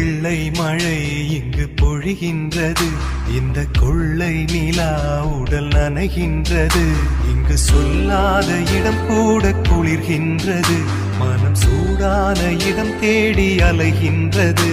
வெள்ளை மழை இங்கு பொழிகின்றது, இந்த கொள்ளை நிலா உடல் நனைகின்றது. இங்கு சொல்லாத இடம் கூட குளிர்கின்றது, மனம் சூடான இடம் தேடி அலைகின்றது.